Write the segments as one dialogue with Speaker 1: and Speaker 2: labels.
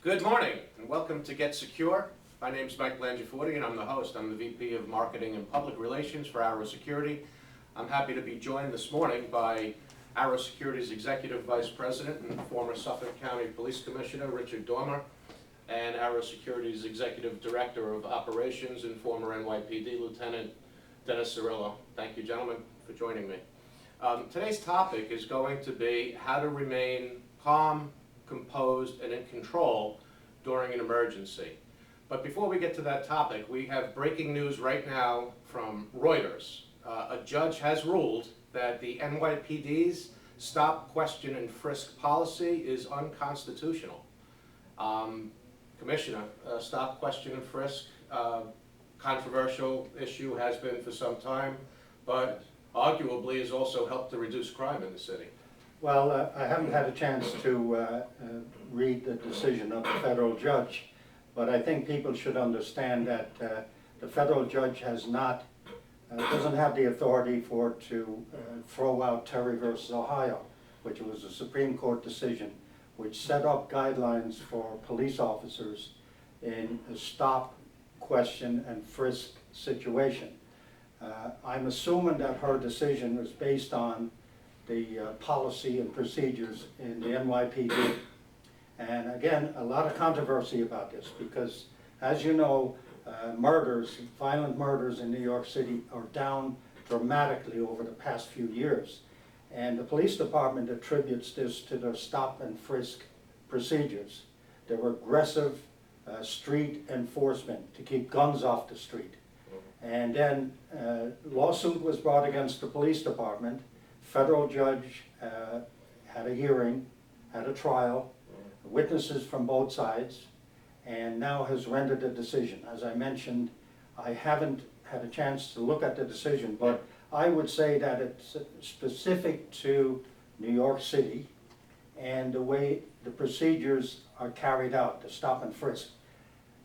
Speaker 1: Good morning and welcome to Get Secure. My name is Mike Blangiforti and I'm the host. I'm the VP of Marketing and Public Relations for Arrow Security. I'm happy to be joined this morning by Arrow Security's Executive Vice President and former Suffolk County Police Commissioner Richard Dormer, and Arrow Security's Executive Director of Operations and former NYPD Lieutenant Dennis Cirillo. Thank you, gentlemen, for joining me. Today's topic is going to be how to remain calm, composed, and in control during an emergency. But before we get to that topic, we have breaking news right now from Reuters. A judge has ruled that the NYPD's stop, question, and frisk policy is unconstitutional. Commissioner, stop, question, and frisk, controversial issue, has been for some time, but arguably has also helped to reduce crime in the city.
Speaker 2: Well, I haven't had a chance to read the decision of the federal judge, but I think people should understand that the federal judge has not, doesn't have the authority to throw out Terry versus Ohio, which was a Supreme Court decision which set up guidelines for police officers in a stop, question, and frisk situation. I'm assuming that her decision was based on the policy and procedures in the NYPD. And again, a lot of controversy about this because, as you know, murders, violent murders in New York City are down dramatically over the past few years. And the police department attributes this to their stop and frisk procedures. There were aggressive street enforcement to keep guns off the street. And then lawsuit was brought against the police department. Federal judge had a hearing, had a trial, witnesses from both sides, and now has rendered a decision. As I mentioned, I haven't had a chance to look at the decision, but I would say that it's specific to New York City and the way the procedures are carried out, the stop and frisk.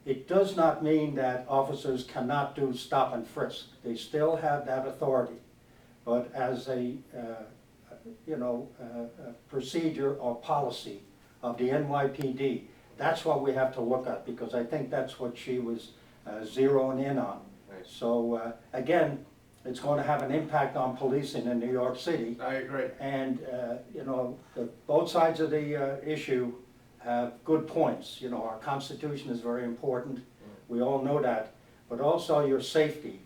Speaker 2: It does not mean that officers cannot do stop and frisk. They still have that authority. But as a procedure or policy of the NYPD, that's what we have to look at, because I think that's what she was zeroing in on.
Speaker 1: Right.
Speaker 2: So again, it's going to have an impact on policing in New York City.
Speaker 1: I agree.
Speaker 2: And both sides of the issue have good points. You know, our Constitution is very important. We all know that. But also your safety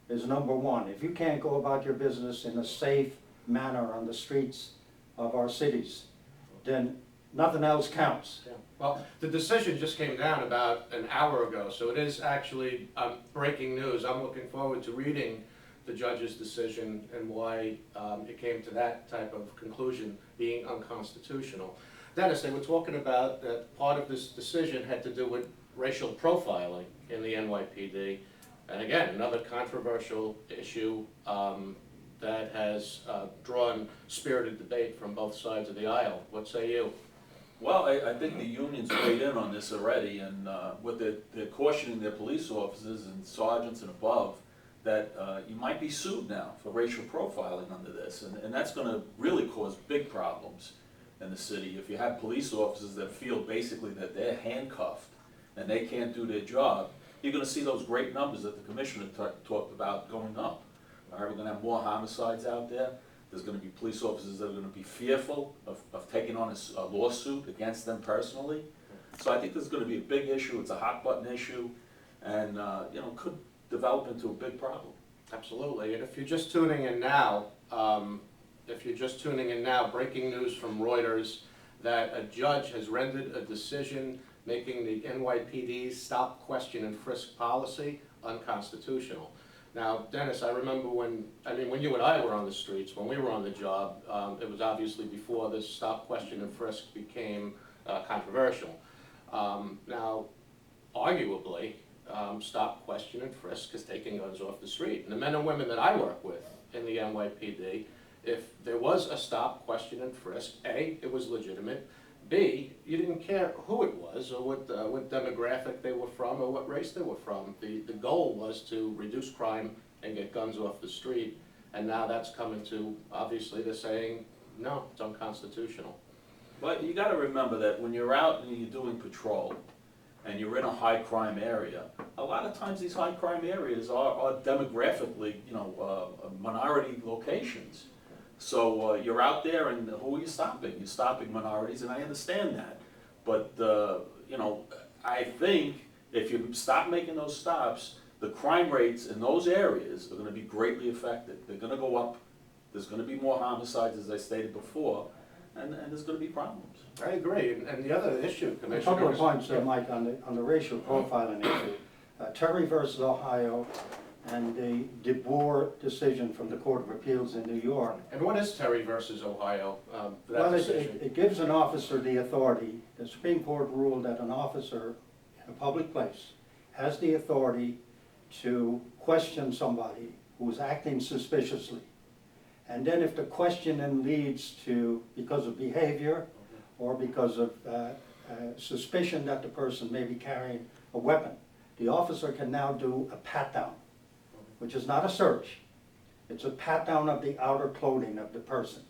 Speaker 2: is number one. If you can't go about your business in a safe manner on the streets of our cities, then nothing else counts.
Speaker 1: Yeah. Well, the decision just came down about an hour ago, so it is actually breaking news. I'm looking forward to reading the judge's decision and why it came to that type of conclusion being unconstitutional. Dennis, they were talking about that part of this decision had to do with racial profiling in the NYPD. And again, another controversial issue that has drawn spirited debate from both sides of the aisle. What say you?
Speaker 3: Well, I think the unions weighed in on this already, and with they're cautioning their police officers and sergeants and above that you might be sued now for racial profiling under this, and that's going to really cause big problems in the city. If you have police officers that feel basically that they're handcuffed and they can't do their job, you're going to see those great numbers that the commissioner talked about going up. All right, we're going to have more homicides out there. There's going to be police officers that are going to be fearful of taking on a lawsuit against them personally. So I think there's going to be a big issue. It's a hot button issue, and could develop into a big problem.
Speaker 1: Absolutely. And if you're just tuning in now, breaking news from Reuters that a judge has rendered a decision making the NYPD's stop, question, and frisk policy unconstitutional. Now, Dennis, I remember when you and I were on the streets, when we were on the job, it was obviously before this stop, question, and frisk became controversial. Now, arguably, stop, question, and frisk is taking guns off the street. And the men and women that I work with in the NYPD, if there was a stop, question, and frisk, A, it was legitimate. B, you didn't care who it was or what demographic they were from or what race they were from. The goal was to reduce crime and get guns off the street, and now that's coming to, obviously, they're saying, no, it's unconstitutional.
Speaker 3: But you gotta remember that when you're out and you're doing patrol, and you're in a high crime area, a lot of times these high crime areas are demographically, minority locations. So you're out there and who are you stopping? You're stopping minorities, and I understand that. But, I think if you stop making those stops, the crime rates in those areas are gonna be greatly affected. They're gonna go up, there's gonna be more homicides, as I stated before, and there's gonna be problems.
Speaker 1: I agree, and the other issue,
Speaker 2: A
Speaker 1: Commissioner.
Speaker 2: couple of points there, Mike, on the racial profiling issue. Terry versus Ohio and the DeBoer decision from the Court of Appeals in New York.
Speaker 1: And what is Terry versus Ohio, for that
Speaker 2: Well,
Speaker 1: decision?
Speaker 2: it gives an officer the authority. The Supreme Court ruled that an officer in a public place has the authority to question somebody who is acting suspiciously. And then if the questioning leads to, because of behavior or because of suspicion that the person may be carrying a weapon, the officer can now do a pat-down, which is not a search. It's a pat-down of the outer clothing of the person.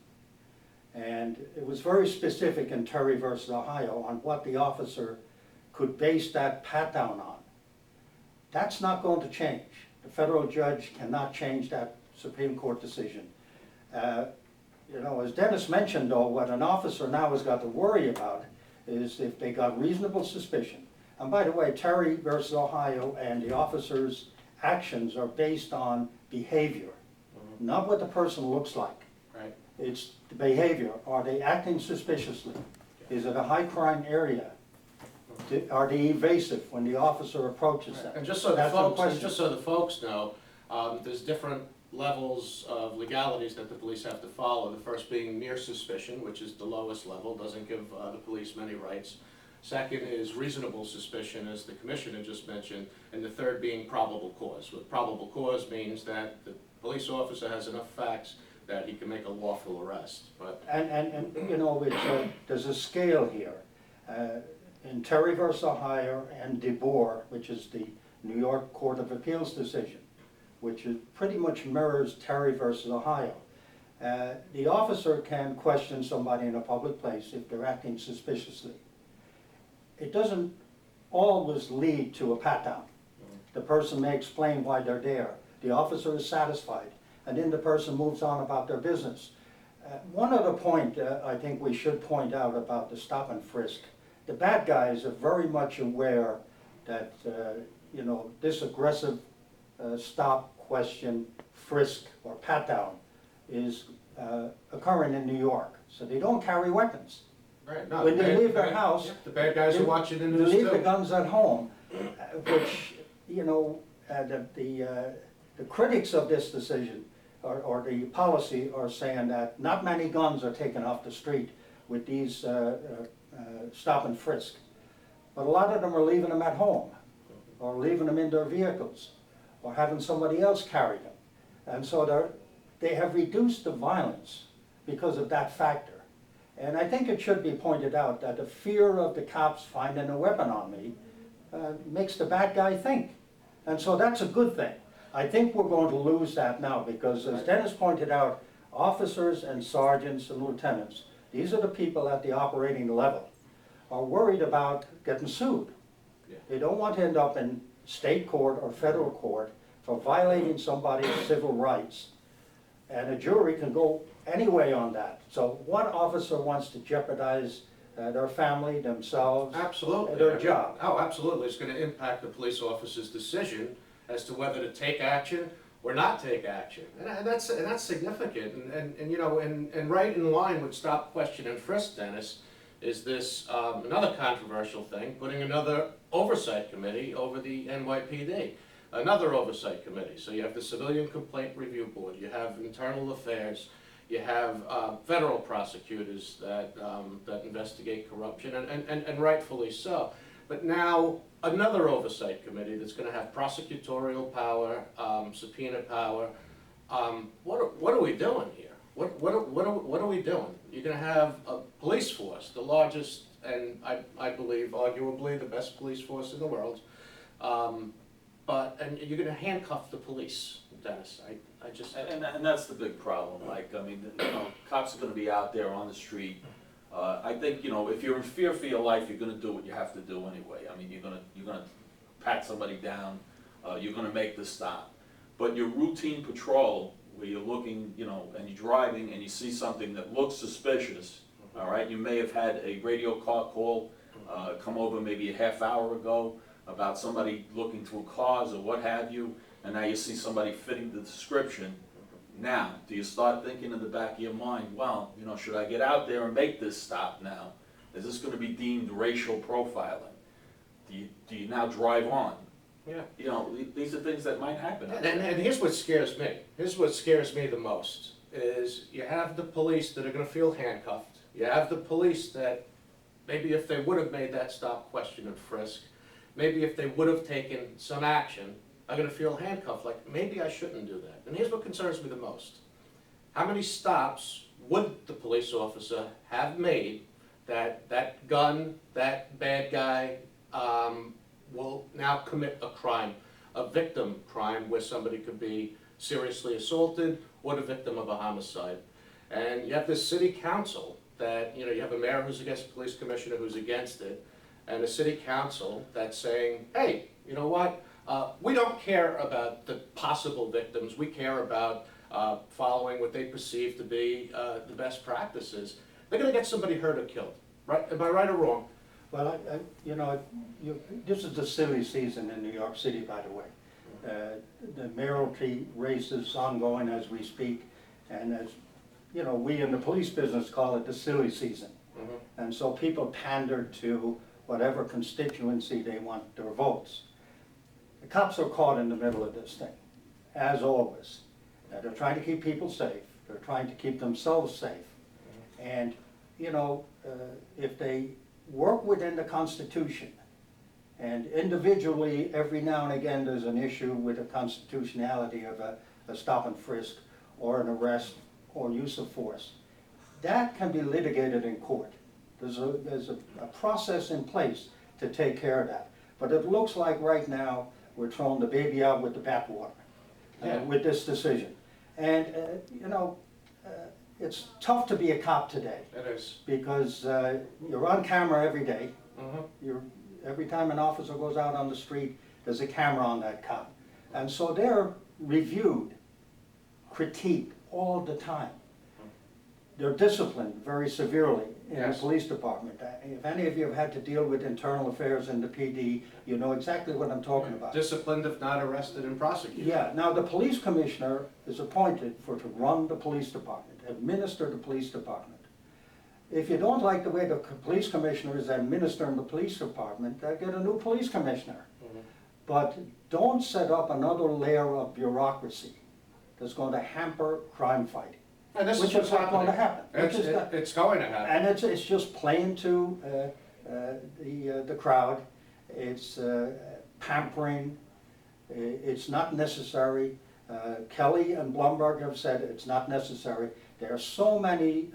Speaker 2: And it was very specific in Terry versus Ohio on what the officer could base that pat-down on. That's not going to change. The federal judge cannot change that Supreme Court decision. As Dennis mentioned though, what an officer now has got to worry about is if they got reasonable suspicion. And by the way, Terry versus Ohio and the officer's actions are based on behavior, not what the person looks like.
Speaker 1: Right.
Speaker 2: It's the behavior. Are they acting suspiciously? Is it a high crime area? Are they evasive when the officer approaches them?
Speaker 1: And just so the
Speaker 2: That's the
Speaker 1: folks,
Speaker 2: question.
Speaker 1: just so the folks know, there's different levels of legalities that the police have to follow. The first being mere suspicion, which is the lowest level, doesn't give the police many rights. Second is reasonable suspicion, as the Commissioner just mentioned, and the third being probable cause. What probable cause means that the police officer has enough facts that he can make a lawful arrest. But
Speaker 2: There's a scale here. In Terry versus Ohio and DeBoer, which is the New York Court of Appeals decision, which pretty much mirrors Terry versus Ohio. The officer can question somebody in a public place if they're acting suspiciously. It doesn't always lead to a pat-down. The person may explain why they're there. The officer is satisfied, and then the person moves on about their business. One other point I think we should point out about the stop and frisk. The bad guys are very much aware that this aggressive stop, question, frisk, or pat-down is occurring in New York. So they don't carry weapons.
Speaker 1: right, no,
Speaker 2: When
Speaker 1: the
Speaker 2: they
Speaker 1: bad-
Speaker 2: leave their
Speaker 1: bad-
Speaker 2: house,
Speaker 1: yeah, the bad guys are watching the
Speaker 2: you
Speaker 1: news
Speaker 2: leave the
Speaker 1: too.
Speaker 2: guns at home, which, the critics of this decision or the policy are saying that not many guns are taken off the street with these stop and frisk. But a lot of them are leaving them at home, or leaving them in their vehicles, or having somebody else carry them. And so they have reduced the violence because of that factor. And I think it should be pointed out that the fear of the cops finding a weapon on me makes the bad guy think. And so that's a good thing. I think we're going to lose that now because, as Dennis pointed out, officers and sergeants and lieutenants, these are the people at the operating level, are worried about getting sued.
Speaker 1: Yeah.
Speaker 2: They don't want to end up in state court or federal court for violating somebody's civil rights. And a jury can go any way on that. So what officer wants to jeopardize their family, themselves,
Speaker 1: Absolutely.
Speaker 2: their job?
Speaker 1: Oh, absolutely. It's going to impact the police officer's decision as to whether to take action or not take action. And that's significant. And right in line with stop, question, and frisk, Dennis, is this another controversial thing, putting another oversight committee over the NYPD. Another oversight committee. So you have the Civilian Complaint Review Board, you have Internal Affairs, you have federal prosecutors that investigate corruption, and rightfully so. But now, another oversight committee that's going to have prosecutorial power, subpoena power. What are we doing here? What are we doing? You're going to have a police force, the largest, and I believe arguably the best police force in the world. And you're going to handcuff the police, Dennis.
Speaker 3: And that's the big problem, Mike. I mean, cops are gonna be out there on the street, I think, you know, if you're in fear for your life, you're gonna do what you have to do anyway. I mean, you're gonna pat somebody down, you're gonna make the stop. But your routine patrol, where you're looking, you know, and you're driving and you see something that looks suspicious, all right, you may have had a radio call come over maybe a half hour ago about somebody looking through cars or what have you, and now you see somebody fitting the description. Now, do you start thinking in the back of your mind, well, you know, should I get out there and make this stop now? Is this gonna be deemed racial profiling? Do you now drive on?
Speaker 1: Yeah.
Speaker 3: You know, these are things that might happen.
Speaker 1: And here's what scares me. Here's what scares me the most, is you have the police that are gonna feel handcuffed. You have the police that, maybe if they would have made that stop, question, and frisk, maybe if they would have taken some action, are gonna feel handcuffed, like, maybe I shouldn't do that. And here's what concerns me the most. How many stops would the police officer have made that gun, that bad guy, will now commit a crime, a victim crime, where somebody could be seriously assaulted or the victim of a homicide? And you have this city council that, you know, you have a mayor who's against a police commissioner who's against it, and a city council that's saying, hey, you know what? We don't care about the possible victims. We care about following what they perceive to be the best practices. They're gonna get somebody hurt or killed, right? Am I right or wrong?
Speaker 2: Well, you know, this is the silly season in New York City, by the way. The mayoralty race is ongoing as we speak, and as, you know, we in the police business call it the silly season.
Speaker 1: Mm-hmm.
Speaker 2: And so people pander to whatever constituency they want their votes. The cops are caught in the middle of this thing, as always. They're trying to keep people safe. They're trying to keep themselves safe. And, you know, if they work within the Constitution, and individually, every now and again, there's an issue with the constitutionality of a stop and frisk, or an arrest, or use of force, that can be litigated in court. There's a process in place to take care of that. But it looks like right now, we're throwing the baby out with the bathwater with this decision. And, you know, it's tough to be a cop today.
Speaker 1: It is.
Speaker 2: Because you're on camera every day.
Speaker 1: Mm-hmm.
Speaker 2: Every time an officer goes out on the street, there's a camera on that cop. And so they're reviewed, critiqued all the time. They're disciplined very severely in the
Speaker 1: Yes.
Speaker 2: police department. If any of you have had to deal with internal affairs in the PD, you know exactly what I'm talking about.
Speaker 1: Disciplined if not arrested and prosecuted.
Speaker 2: Yeah, now the police commissioner is appointed to run the police department, administer the police department. If you don't like the way the police commissioner is administering the police department, get a new police commissioner.
Speaker 1: Mhm.
Speaker 2: But don't set up another layer of bureaucracy that's going to hamper crime fighting.
Speaker 1: And this
Speaker 2: Which
Speaker 1: is what's
Speaker 2: is not going to
Speaker 1: happening.
Speaker 2: happen.
Speaker 1: It's going to happen.
Speaker 2: And it's just playing to the crowd. It's pampering. It's not necessary. Kelly and Blumberg have said it's not necessary. There are so many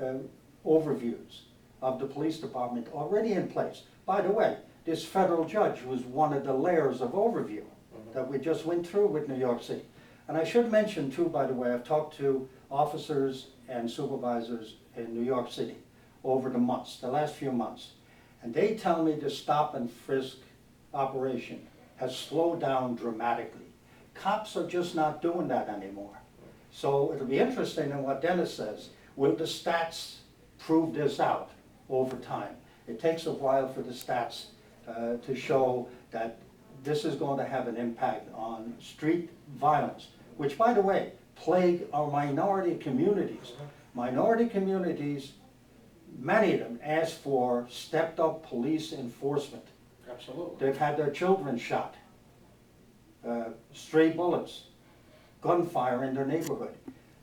Speaker 2: overviews of the police department already in place. By the way, this federal judge was one of the layers of overview that we just went through with New York City. And I should mention too, by the way, I've talked to officers and supervisors in New York City over the months, the last few months. And they tell me the stop and frisk operation has slowed down dramatically. Cops are just not doing that anymore. So it'll be interesting in what Dennis says. Will the stats prove this out over time? It takes a while for the stats to show that this is going to have an impact on street violence, which, by the way, plague our minority communities. Minority communities, many of them, ask for stepped-up police enforcement.
Speaker 1: Absolutely.
Speaker 2: They've had their children shot, stray bullets, gunfire in their neighborhood.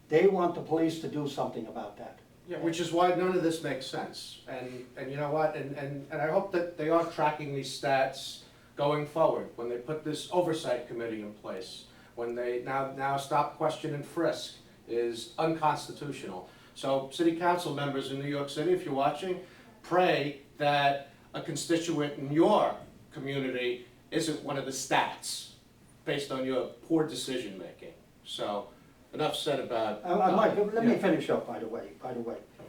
Speaker 2: They want the police to do something about that.
Speaker 1: Yeah, which is why none of this makes sense. And you know what, and I hope that they are tracking these stats going forward, when they put this oversight committee in place, when they now stop, question, and frisk is unconstitutional. So city council members in New York City, if you're watching, pray that a constituent in your community isn't one of the stats based on your poor decision making. So enough said about.
Speaker 2: Mike, let me
Speaker 1: yeah.
Speaker 2: finish up, by the way.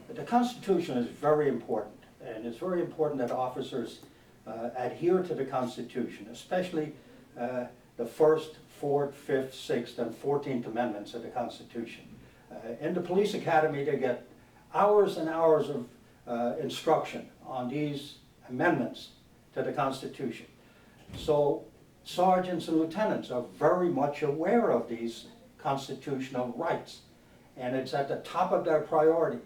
Speaker 2: The Constitution is very important, and it's very important that officers adhere to the Constitution, especially the First, Fourth, Fifth, Sixth, and 14th Amendments of the Constitution. In the police academy, they get hours and hours of instruction on these amendments to the Constitution. So sergeants and lieutenants are very much aware of these constitutional rights, and it's at the top of their priority.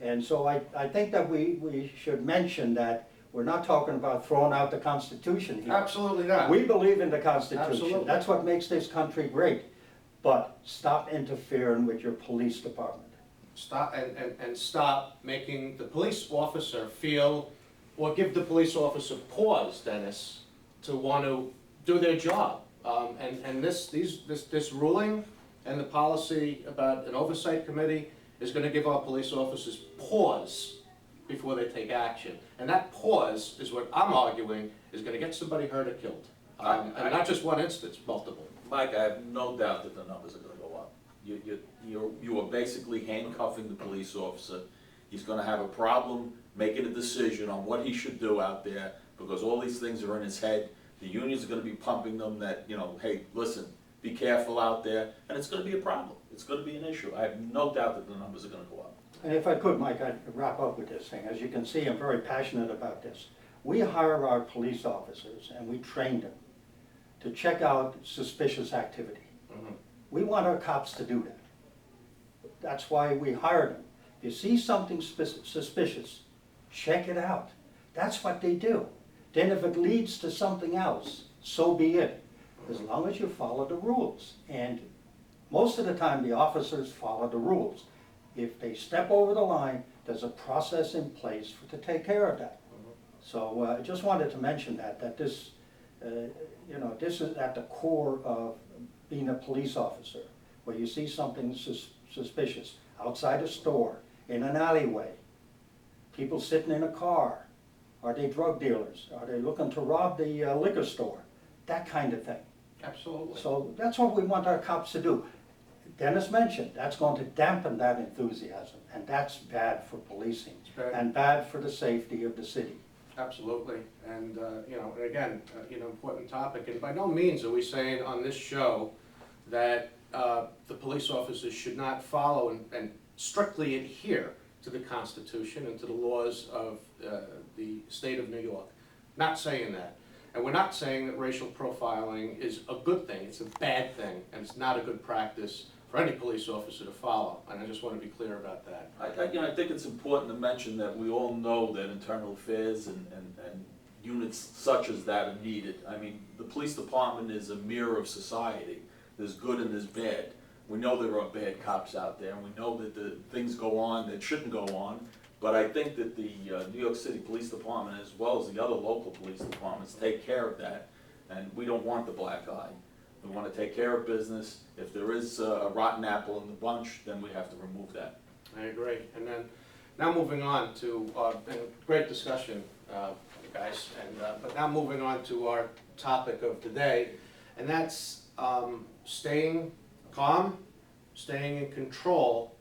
Speaker 2: And so I think that we should mention that we're not talking about throwing out the Constitution here.
Speaker 1: Absolutely not.
Speaker 2: We believe in the Constitution.
Speaker 1: Absolutely.
Speaker 2: That's what makes this country great. But stop interfering with your police department.
Speaker 1: Stop and stop making the police officer feel, or give the police officer pause, Dennis, to want to do their job. And this ruling and the policy about an oversight committee is going to give our police officers pause before they take action. And that pause is what I'm arguing is going to get somebody hurt or killed. And not just one instance, multiple.
Speaker 3: Mike, I have no doubt that the numbers are gonna go up. You are basically handcuffing the police officer. He's gonna have a problem making a decision on what he should do out there, because all these things are in his head. The unions are gonna be pumping them that, hey, listen, be careful out there, and it's gonna be a problem. It's gonna be an issue. I have no doubt that the numbers are gonna go up.
Speaker 2: And if I could, Mike, I'd wrap up with this thing. As you can see, I'm very passionate about this. We hire our police officers and we train them to check out suspicious activity.
Speaker 1: Mhm.
Speaker 2: We want our cops to do that. That's why we hire them. If you see something suspicious, check it out. That's what they do. Then if it leads to something else, so be it, as long as you follow the rules. And most of the time, the officers follow the rules. If they step over the line, there's a process in place to take care of that. So I just wanted to mention that this, this is at the core of being a police officer, where you see something suspicious outside a store, in an alleyway, people sitting in a car. Are they drug dealers? Are they looking to rob the liquor store? That kind of thing.
Speaker 1: Absolutely.
Speaker 2: So that's what we want our cops to do. Dennis mentioned, that's going to dampen that enthusiasm, and that's bad for policing,
Speaker 1: bad.
Speaker 2: and bad for the safety of the city.
Speaker 1: Absolutely, and again, important topic, and by no means are we saying on this show that the police officers should not follow and strictly adhere to the Constitution and to the laws of the state of New York. Not saying that. And we're not saying that racial profiling is a good thing, it's a bad thing, and it's not a good practice for any police officer to follow, and I just want to be clear about that.
Speaker 3: I think it's important to mention that we all know that internal affairs and units such as that are needed. I mean, the police department is a mirror of society. There's good and there's bad. We know there are bad cops out there, and we know that the things go on that shouldn't go on, but I think that the New York City Police Department, as well as the other local police departments, take care of that, and we don't want the black eye. We want to take care of business. If there is a rotten apple in the bunch, then we have to remove that.
Speaker 1: I agree. And then, now moving on to, great discussion, guys, but now moving on to our topic of today, and that's staying calm, staying in control,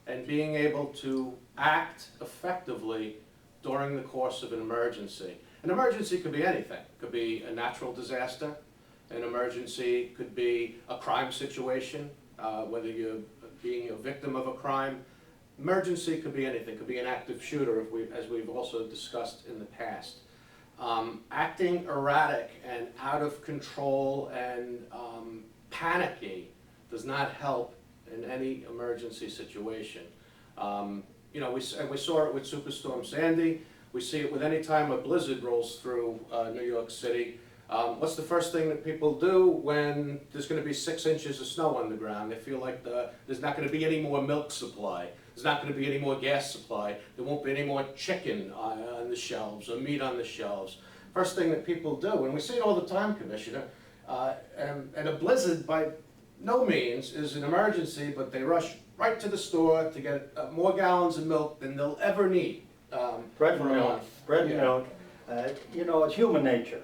Speaker 1: and being able to act effectively during the course of an emergency. An emergency could be anything. It could be a natural disaster. An emergency could be a crime situation, whether you're being a victim of a crime. Emergency could be anything. It could be an active shooter, as we've also discussed in the past. Acting erratic and out of control and panicky does not help in any emergency situation. We saw it with Superstorm Sandy. We see it with any time a blizzard rolls through New York City. What's the first thing that people do when there's going to be 6 inches of snow on the ground? They feel like there's not going to be any more milk supply. There's not going to be any more gas supply. There won't be any more chicken on the shelves or meat on the shelves. First thing that people do, and we see it all the time, Commissioner, and a blizzard by no means is an emergency, but they rush right to the store to get more gallons of milk than they'll ever need.
Speaker 2: Bread and milk, bread and
Speaker 1: Yeah.
Speaker 2: milk. It's human nature.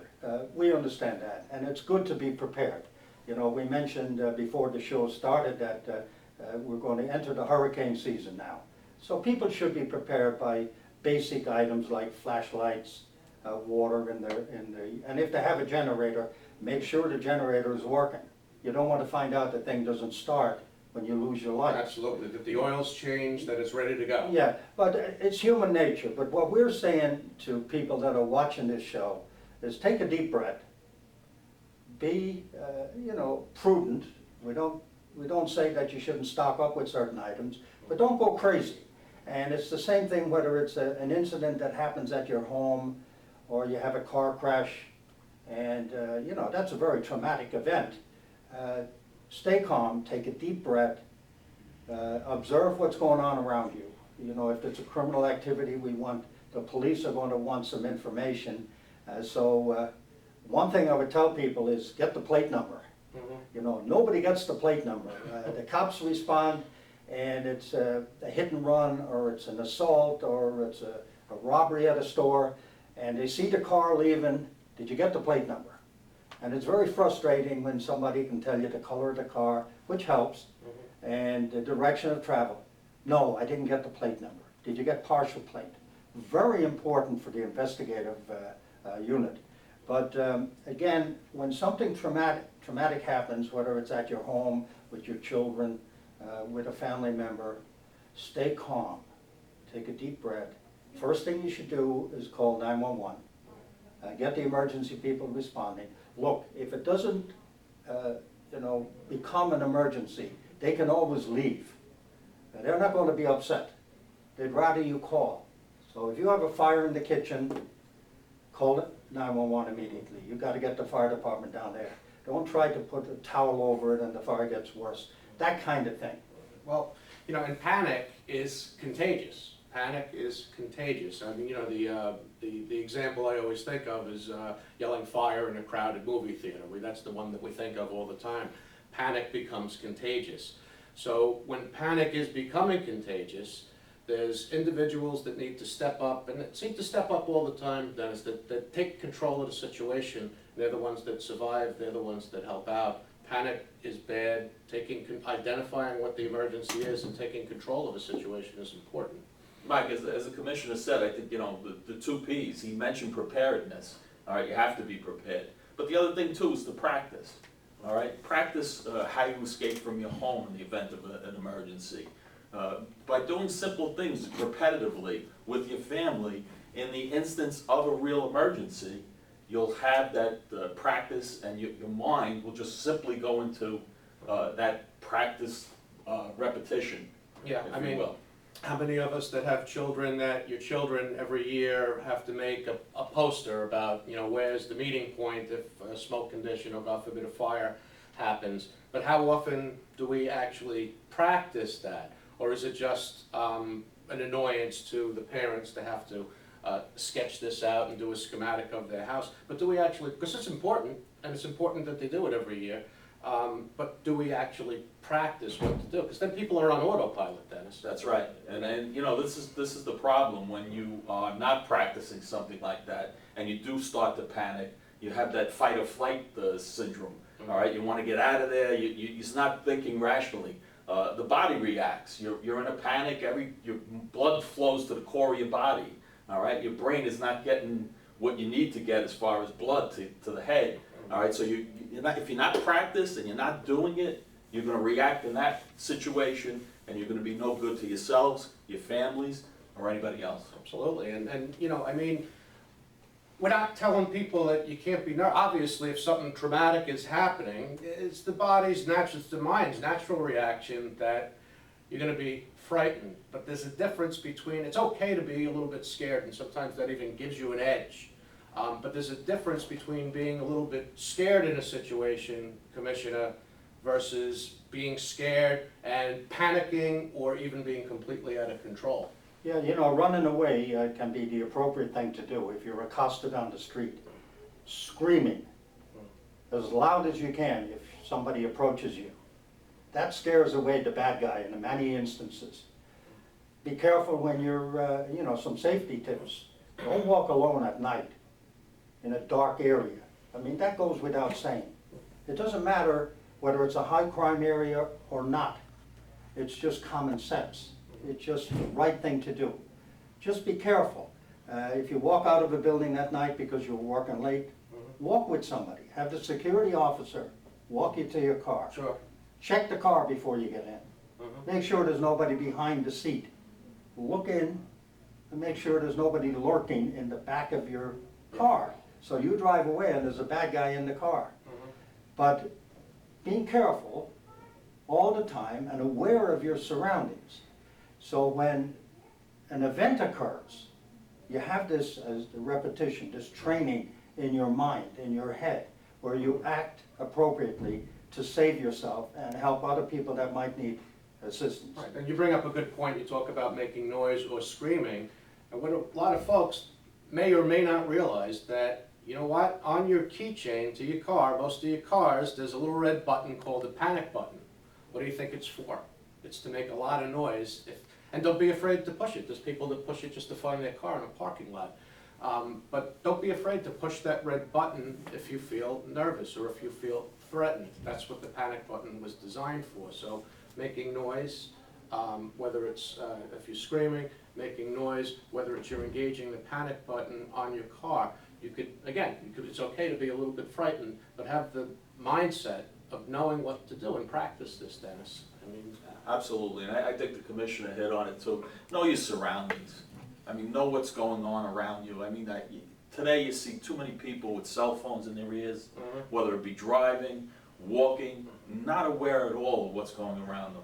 Speaker 2: We understand that, and it's good to be prepared. We mentioned before the show started that we're going to enter the hurricane season now. So people should be prepared by basic items like flashlights, water and if they have a generator, make sure the generator is working. You don't want to find out the thing doesn't start when you lose your light.
Speaker 1: Absolutely, that the oil's changed, that it's ready to go.
Speaker 2: Yeah, but it's human nature. But what we're saying to people that are watching this show is take a deep breath. Be, prudent. We don't say that you shouldn't stock up with certain items, but don't go crazy. And it's the same thing whether it's an incident that happens at your home or you have a car crash and, that's a very traumatic event. Stay calm, take a deep breath, observe what's going on around you. You know, if it's a criminal activity, the police are going to want some information. One thing I would tell people is get the plate number. You know, nobody gets the plate number. The cops respond and it's a hit and run or it's an assault or it's a robbery at a store and they see the car leaving, did you get the plate number? And it's very frustrating when somebody can tell you the color of the car, which helps, and the direction of travel. No, I didn't get the plate number. Did you get partial plate? Very important for the investigative unit. But again, when something traumatic happens, whether it's at your home, with your children, with a family member, stay calm, take a deep breath. First thing you should do is call 911. Get the emergency people responding. Look, if it doesn't, become an emergency, they can always leave. They're not going to be upset. They'd rather you call. So if you have a fire in the kitchen, call it 911 immediately. You've got to get the fire department down there. Don't try to put a towel over it and the fire gets worse. That kind of thing.
Speaker 1: Well, and panic is contagious. Panic is contagious. I mean, the example I always think of is yelling fire in a crowded movie theater. That's the one that we think of all the time. Panic becomes contagious. So when panic is becoming contagious, there's individuals that need to step up, and that seem to step up all the time, Dennis, that take control of the situation. They're the ones that survive, they're the ones that help out. Panic is bad. Identifying what the emergency is and taking control of a situation is important.
Speaker 3: Mike, as the commissioner said, I think, the two Ps, he mentioned preparedness. All right, you have to be prepared. But the other thing too is to practice. All right, practice how you escape from your home in the event of an emergency. By doing simple things repetitively with your family, in the instance of a real emergency, you'll have that practice and your mind will just simply go into that practice repetition,
Speaker 1: Yeah,
Speaker 3: if you will.
Speaker 1: How many of us that have children that your children every year have to make a poster about, where's the meeting point if a smoke condition or God forbid a fire happens? But how often do we actually practice that? Or is it just an annoyance to the parents to have to sketch this out and do a schematic of their house? But do we actually, because it's important, and it's important that they do it every year, but do we actually practice what to do? Because then people are on autopilot, Dennis.
Speaker 3: That's right, and this is the problem when you are not practicing something like that, and you do start to panic. You have that fight or flight syndrome. All right, you want to get out of there. You're not thinking rationally. The body reacts. You're in a panic. Your blood flows to the core of your body. All right, your brain is not getting what you need to get as far as blood to the head. All right, so if you're not practiced and you're not doing it, you're going to react in that situation, and you're going to be no good to yourselves, your families, or anybody else.
Speaker 1: Absolutely, and we're not telling people that you can't be nervous. Obviously, if something traumatic is happening, it's the body's natural, it's the mind's natural reaction that you're going to be frightened. But there's a difference between, it's okay to be a little bit scared, and sometimes that even gives you an edge. But there's a difference between being a little bit scared in a situation, Commissioner, versus being scared and panicking or even being completely out of control.
Speaker 2: Yeah, running away can be the appropriate thing to do if you're accosted on the street. Screaming as loud as you can if somebody approaches you. That scares away the bad guy in many instances. Be careful when you're, some safety tips. Don't walk alone at night in a dark area. I mean, that goes without saying. It doesn't matter whether it's a high crime area or not. It's just common sense. It's just the right thing to do. Just be careful. If you walk out of a building that night because you're working late, walk with somebody. Have the security officer walk you to your car.
Speaker 1: Sure.
Speaker 2: Check the car before you get in. Make sure there's nobody behind the seat. Look in and make sure there's nobody lurking in the back of your car. So you drive away and there's a bad guy in the car. But being careful all the time and aware of your surroundings. So when an event occurs, you have this as the repetition, this training in your mind, in your head, where you act appropriately to save yourself and help other people that might need assistance.
Speaker 1: Right, and you bring up a good point. You talk about making noise or screaming. And what a lot of folks may or may not realize that, you know what, on your keychain to your car, most of your cars, there's a little red button called the panic button. What do you think it's for? It's to make a lot of noise. And don't be afraid to push it. There's people that push it just to find their car in a parking lot. But don't be afraid to push that red button if you feel nervous or if you feel threatened. That's what the panic button was designed for. So making noise, whether it's if you're screaming, making noise, whether it's you're engaging the panic button on your car, you could, again, it's okay to be a little bit frightened, but have the mindset of knowing what to do and practice this, Dennis. I mean,
Speaker 3: Absolutely, and I think the commissioner hit on it too. Know your surroundings. I mean, know what's going on around you. I mean, today you see too many people with cell phones in their ears, whether it be driving, walking, not aware at all of what's going around them.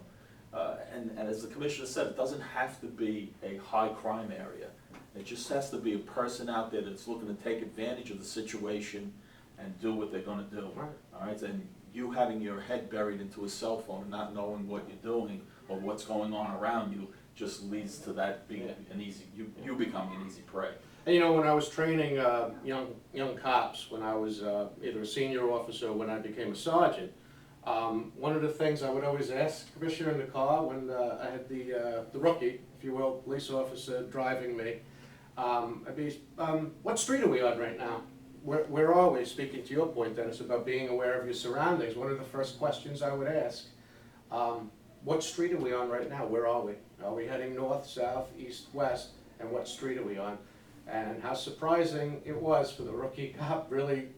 Speaker 3: And as the commissioner said, it doesn't have to be a high crime area. It just has to be a person out there that's looking to take advantage of the situation and do what they're gonna do.
Speaker 1: Right.
Speaker 3: All right, and you having your head buried into a cell phone and not knowing what you're doing or what's going on around you just leads to that being an easy, you becoming an easy prey.
Speaker 1: And you know, when I was training young cops, when I was either a senior officer or when I became a sergeant, one of the things I would always ask the commissioner in the car when I had the rookie, if you will, police officer driving me, I'd be, what street are we on right now? Where are we? Speaking to your point, Dennis, about being aware of your surroundings, one of the first questions I would ask, what street are we on right now? Where are we? Are we heading north, south, east, west? And what street are we on? And how surprising it was for the rookie cop really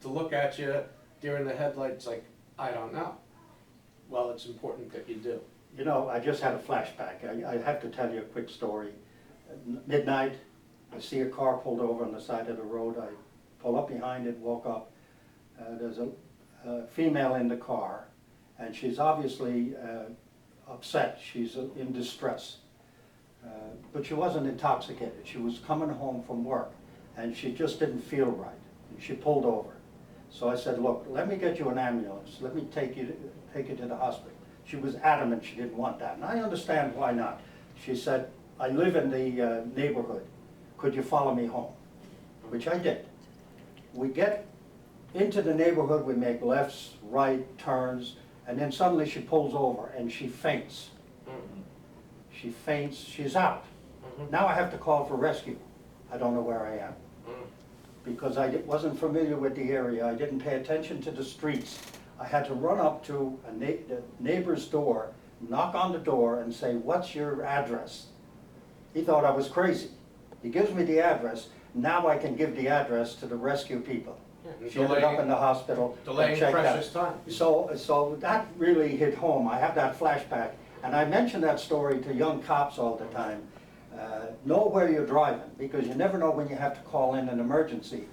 Speaker 1: to look at you during the headlights like, I don't know. Well, it's important that you do.
Speaker 2: You know, I just had a flashback. I have to tell you a quick story. Midnight, I see a car pulled over on the side of the road. I pull up behind it, walk up. There's a female in the car, and she's obviously upset. She's in distress. But she wasn't intoxicated. She was coming home from work, and she just didn't feel right. She pulled over. So I said, look, let me get you an ambulance. Let me take you to the hospital. She was adamant she didn't want that, and I understand why not. She said, I live in the neighborhood. Could you follow me home? Which I did. We get into the neighborhood, we make lefts, right, turns, and then suddenly she pulls over and she faints. She faints, she's out. Now I have to call for rescue. I don't know where I am. Because I wasn't familiar with the area, I didn't pay attention to the streets. I had to run up to the neighbor's door, knock on the door and say, what's your address? He thought I was crazy. He gives me the address, now I can give the address to the rescue people. She ended up in the hospital.
Speaker 1: Delaying precious time.
Speaker 2: So that really hit home. I have that flashback. And I mention that story to young cops all the time. Know where you're driving, because you never know when you have to call in an emergency.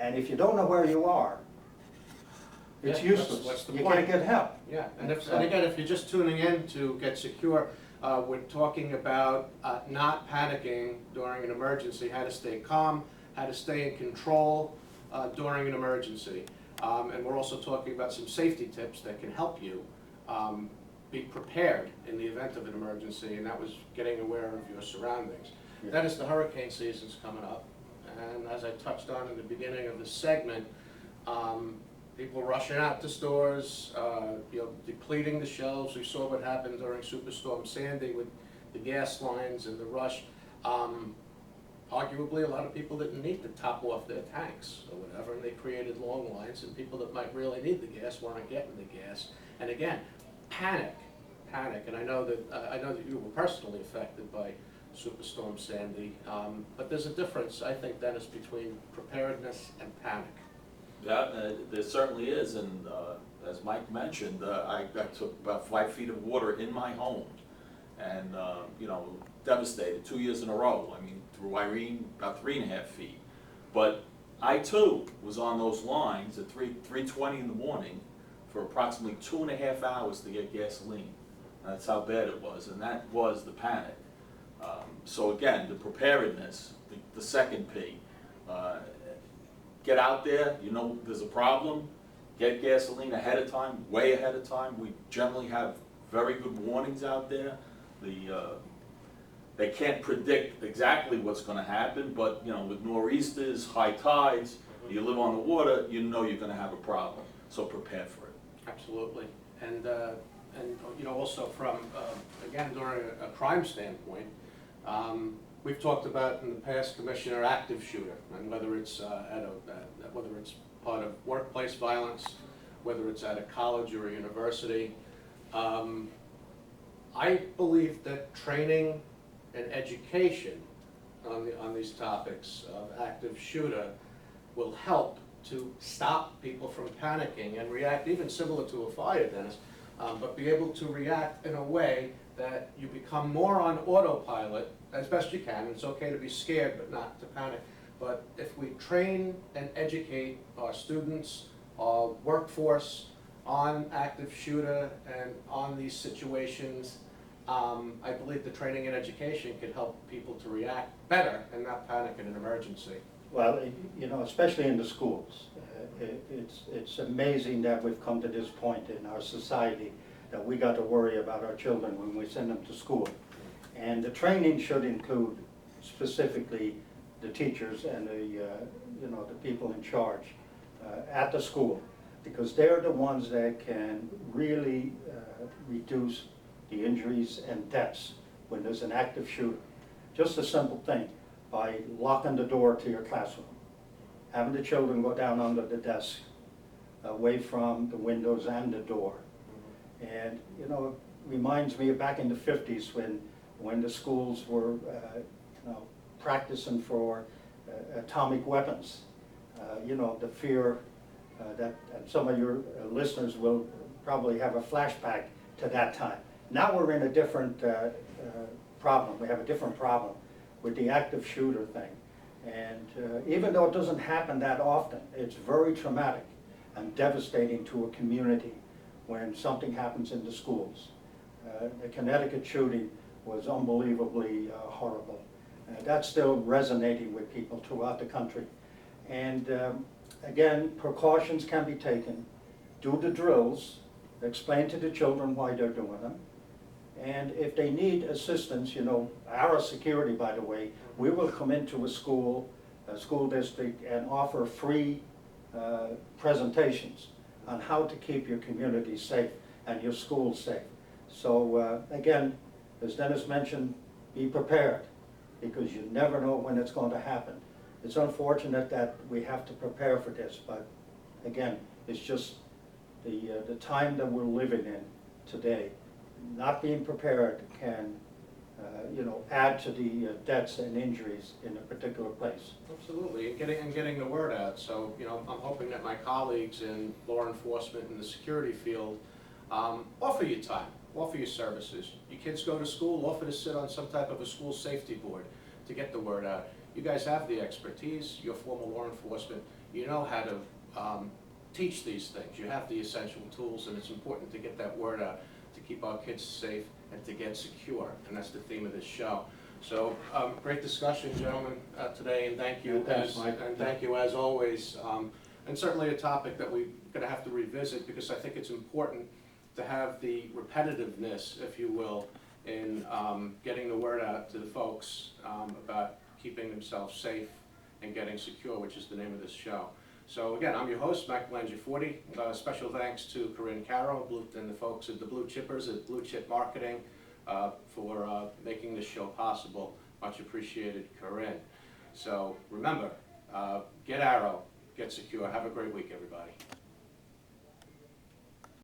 Speaker 2: And if you don't know where you are, it's useless.
Speaker 1: What's the
Speaker 2: You
Speaker 1: point?
Speaker 2: can't get help.
Speaker 1: Yeah, and again, if you're just tuning in to Get Secure, we're talking about not panicking during an emergency, how to stay calm, how to stay in control during an emergency. And we're also talking about some safety tips that can help you be prepared in the event of an emergency, and that was getting aware of your surroundings.
Speaker 2: Yeah.
Speaker 1: That is, the hurricane season's coming up, and as I touched on in the beginning of the segment, people rushing out to stores, depleting the shelves. We saw what happened during Superstorm Sandy with the gas lines and the rush. Arguably, a lot of people didn't need to top off their tanks or whatever, and they created long lines, and people that might really need the gas weren't getting the gas. And again, panic panic, and I know that you were personally affected by Superstorm Sandy, but there's a difference, I think, Dennis, between preparedness and panic.
Speaker 3: Yeah, there certainly is, and as Mike mentioned, I took about 5 feet of water in my home, and devastated 2 years in a row. I mean, through Irene, about 3.5 feet. But I too was on those lines at 3:20 in the morning for approximately 2.5 hours to get gasoline. That's how bad it was, and that was the panic. So again, the preparedness, the second P. Get out there, there's a problem, get gasoline ahead of time, way ahead of time. We generally have very good warnings out there. They can't predict exactly what's gonna happen, but with nor'easters, high tides, you live on the water, you're gonna have a problem, so prepare for it.
Speaker 1: Absolutely, and also from, again, during a crime standpoint, we've talked about in the past, Commissioner, active shooter, and whether it's whether it's part of workplace violence, whether it's at a college or a university. I believe that training and education on these topics of active shooter will help to stop people from panicking and react, even similar to a fire, Dennis, but be able to react in a way that you become more on autopilot as best you can. It's okay to be scared, but not to panic. But if we train and educate our students, our workforce on active shooter and on these situations, I believe the training and education could help people to react better and not panic in an emergency.
Speaker 2: Well, especially in the schools, it's amazing that we've come to this point in our society that we got to worry about our children when we send them to school. And the training should include specifically the teachers and the people in charge at the school, because they're the ones that can really reduce the injuries and deaths when there's an active shooter. Just a simple thing, by locking the door to your classroom, having the children go down under the desk, away from the windows and the door. And it reminds me of back in the 50s when the schools were practicing for atomic weapons. The fear that some of your listeners will probably have a flashback to that time. Now we're in a different problem. We have a different problem with the active shooter thing. And even though it doesn't happen that often, it's very traumatic and devastating to a community when something happens in the schools. The Connecticut shooting was unbelievably horrible. That's still resonating with people throughout the country. And again, precautions can be taken. Do the drills, explain to the children why they're doing them. And if they need assistance, our security, by the way, we will come into a school district, and offer free presentations on how to keep your community safe and your school safe. So again, as Dennis mentioned, be prepared, because you never know when it's going to happen. It's unfortunate that we have to prepare for this, but again, it's just the time that we're living in today. Not being prepared can add to the deaths and injuries in a particular place.
Speaker 1: Absolutely, and getting the word out. So, I'm hoping that my colleagues in law enforcement and the security field offer you time, offer you services. Your kids go to school, offer to sit on some type of a school safety board to get the word out. You guys have the expertise, you're former law enforcement, you know how to teach these things. You have the essential tools, and it's important to get that word out to keep our kids safe and to get secure, and that's the theme of this show. So, great discussion, gentlemen, today, and thank you.
Speaker 2: Thanks, Mike.
Speaker 1: And thank you as always. And certainly a topic that we're going to have to revisit, because I think it's important to have the repetitiveness, if you will, in getting the word out to the folks about keeping themselves safe and getting secure, which is the name of this show. So again, I'm your host, Mike Blangiforti. Special thanks to Karin, Caro, and the folks at the BluChippers at BluChip Marketing for making this show possible. Much appreciated, Karin. So remember, get Arrow, get secure. Have a great week, everybody.